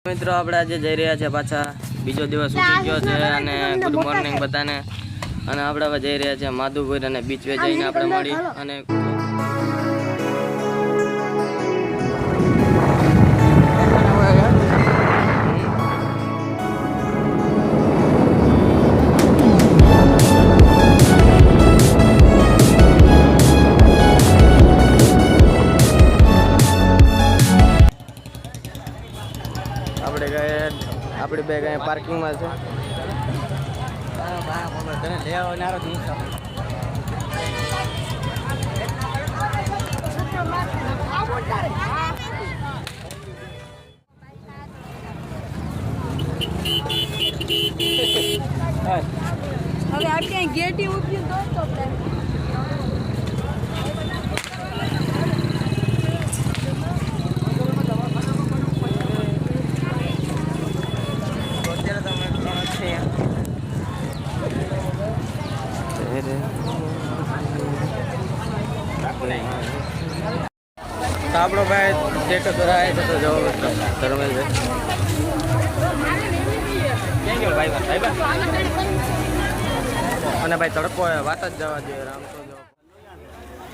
મિત્રો આપણે આજે જઈ રહ્યા છે પાછા બીજો દિવસ ઉઠી ગયો છે અને ગુડ મોર્નિંગ બધાને અને આપણે હવે જઈ રહ્યા છે માધુપુર અને બીચ વે જઈને આપણે મળી અને આપણે બે ગયા પાર્કિંગમાં છે હવે આપણે ગેટી ઉભી દોસ્તો તો આપણો ભાઈ ટેટો કરાય છે તો જવો ધર્મેશભાઈ ક્યાં ગયો ભાઈ અને ભાઈ તડકો વાત જ જવા જોઈએ આમ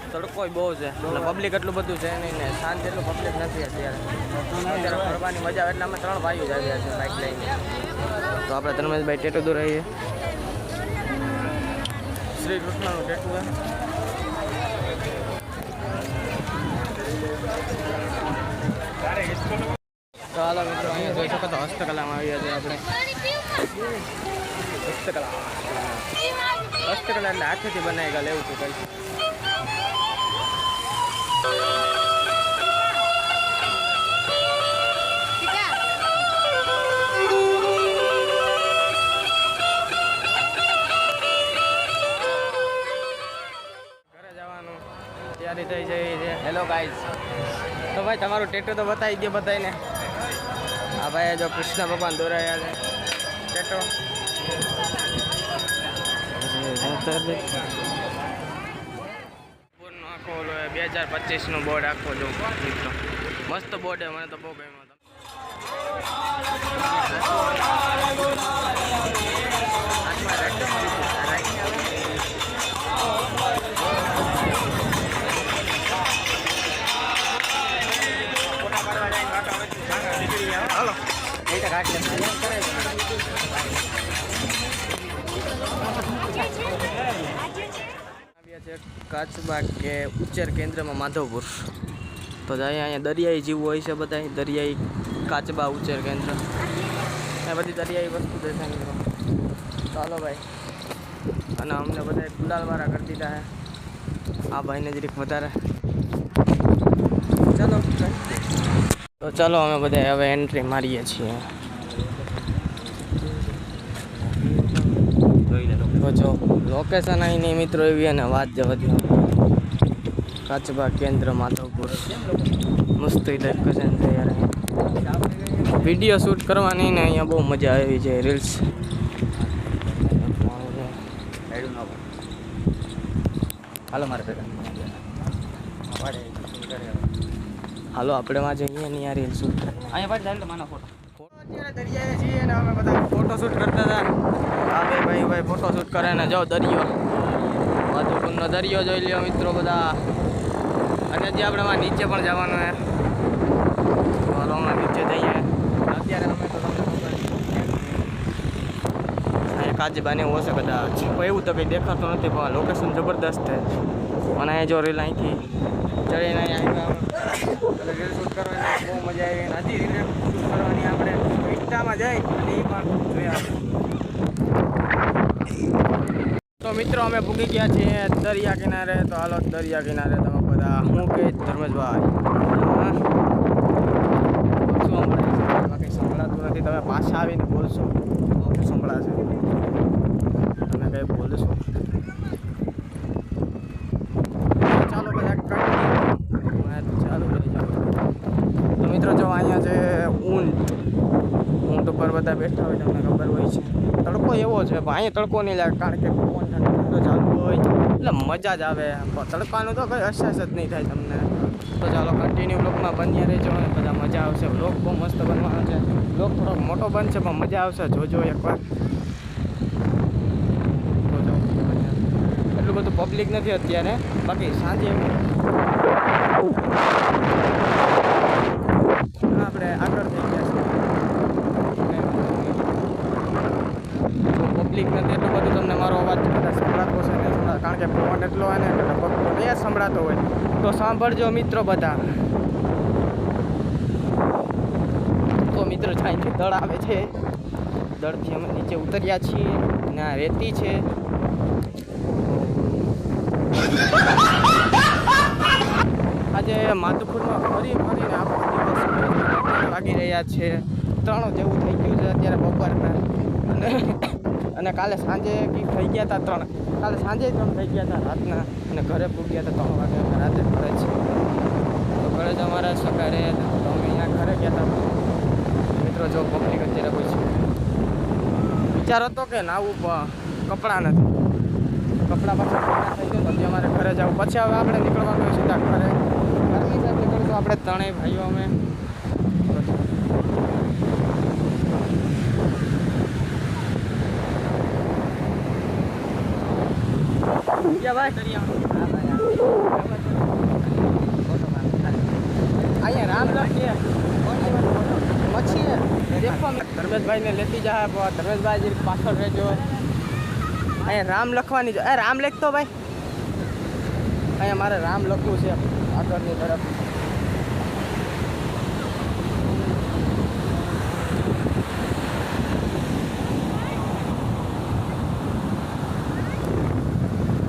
તો તડકો બહુ છે એટલે પબ્લિક એટલું બધું છે નહીં ને શાંત એટલું પબ્લિક નથી અત્યારે ફરવાની મજા આવે એટલે અમે 3 ભાઈઓ જ આવ્યા છે બાઇક લઈને તો આપણે ધર્મેશભાઈ ટેટો દોરાઈએ શ્રી કૃષ્ણનું ટેટુ છે તો હાલો મિત્રો અહીંયા જોઈ શકો તો હસ્તકલામાં આવ્યા છે આપણે હસ્તકલા એટલે હાથેથી બનાવી ગયા લેવું છું કંઈ ઘરે જવાનું તૈયારી થઈ જઈ છે હેલો ગાઈઝ તો ભાઈ તમારું ટેટો તો બતાવી દો બધાને આ ભાઈ જો કૃષ્ણ ભગવાન દોરાયા છે ટેટો આખો 2025નું બોર્ડ આખો જો મિત્રો મસ્ત બોર્ડ છે મને તો બહુ ગમ્યો કાચબા કે ઉચ્ચેર કેન્દ્રમાં માધવપુર તો અહીંયા દરિયાઈ જીવવું હોય છે બધા દરિયાઈ કાચબા ઉચ્ચેર કેન્દ્ર એ બધી દરિયાઈ વસ્તુ દેખાય મિત્રો ચાલો ભાઈ અને અમને બધા ગુલાલવાળા કરી દીધા છે આ ભાઈને જરીક વધારે ચાલો તો ચાલો અમે બધા હવે એન્ટ્રી મારીએ છીએ તો જો લોકેશન અહીં નહીં મિત્રો એવી અને વાત જવા દો કાચબા કેન્દ્ર માધવપુર મસ્ત લોકેશન છે યાર વિડીયો શૂટ કરવાની ને અહીંયા બહુ મજા આવી છે રીલ્સ હાલો મારે હાલો આપણે માં જઈએ ને યાર રીલ શૂટ અહીંયા ફોટો અત્યારે દરિયાએ છીએ ને અમે બધા ફોટો શૂટ કરતા હતા આ ભાઈ ફોટો શૂટ કરે ને જાઓ દરિયો માધવપુરનો દરિયો જોઈ લ્યો મિત્રો બધા અને હજી આપણે માં નીચે પણ જવાનું છે ચાલો હમણાં નીચે જઈએ અત્યારે અમે તો અહીંયા કાચબાને એવું હશે કદાચ એવું તો કંઈ દેખાતું નથી પણ લોકેશન જબરદસ્ત છે અને અહીંયા જો રીલ અહીંથી ચડીને અહીંયા રીલ શૂટ કરવાની બહુ મજા આવી હજી રીલ શૂટ કરવાની આપણે ઇન્સ્ટામાં જઈ અને એ પણ જોયા તો મિત્રો અમે ભૂગી ગયા છીએ દરિયા કિનારે તો હાલો દરિયા કિનારે તમે બધા હું કે ધર્મેશભાઈ શું બાકી સંભળાતું નથી તમે પાછા આવીને બોલશો સંભળાશે તમે કંઈ બોલશો ચાલો બધા ચાલુ કરી જાઓ તો મિત્રો જો અહીંયા છે ઊંટ ઉપર બધા બેઠા હોય તમને ખબર હોય છે. તડકો એવો છે પણ અહીંયા તડકો નહીં લાગે કારણ કે પવન ઠંડો ચાલુ હોય એટલે મજા જ આવે. તડકાનું તો કંઈ અહેસાસ જ નહીં થાય તમને. તો ચાલો કન્ટિન્યુ બ્લોગમાં બન્યા રહેજો અને બધા મજા આવશે. બ્લોગ બહુ મસ્ત બનવાનો છે. બ્લોગ થોડોક મોટો બનશે પણ મજા આવશે. જોજો એકવાર. તો જો એટલું બધું પબ્લિક નથી અત્યારે, બાકી સાંજે આપણે આગળ થઈ ગયા છીએ. પબ્લિક નથી એટલું બધું તમને મારો અવાજ કદાચ સંભળાતો છે ને, કારણ કે પવન એટલો હોય ને એટલે પગલો એ સંભળાતો હોય તો સાંભળજો મિત્રો બધા. તો મિત્રો અહીંથી દળ આવે છે, દળથી અમે નીચે ઉતર્યા છીએ અને આ રેતી છે. આજે માધુપુરમાં ફરીને આખો દિવસ વાગી રહ્યા છે 3 જેવું થઈ ગયું છે અત્યારે બપોરના. અને કાલે સાંજે કંઈક થઈ ગયા હતા 3, કાલે સાંજે 3 થઈ ગયા હતા રાતના, અને ઘરે પૂગ્યા હતા 3 વાગે. અમે રાતે ઘરે છે તો ઘરે જ અમારા સગા રહ્યા હતા તો અમે અહીંયા ઘરે ગયા હતા. મિત્રો જો પબ્લિક અત્યારે કોઈ છે. વિચાર હતો કે નાવું કપડાં નથી, કપડાં પાછા થઈ ગયો તો હજી અમારે ઘરે જવું. પછી હવે આપણે નીકળવાનું હોય સીધા ઘરે. ઘરની સાથે નીકળશું આપણે 3 ભાઈઓ અમે. અહીંયા રામ લખીએ પછી ધર્મેશભાઈને લેતી જાય. ધર્મેશભાઈ પાછળ રહેજો. અહીંયા રામ લખવાની છે. રામ લખતો ભાઈ, અહીંયા મારે રામ લખવું છે આગળની તરફ.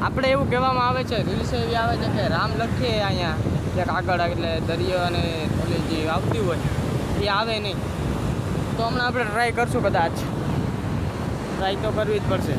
આપણે એવું કહેવામાં આવે છે, રીલ્સ એવી આવે છે કે રામ લખીએ અહીંયા એક આગળ, એટલે દરિયો અને ઓલી જે આવતી હોય એ આવે નહીં. તો હમણાં આપણે ટ્રાય કરશું, કદાચ ટ્રાય તો કરવી જ પડશે.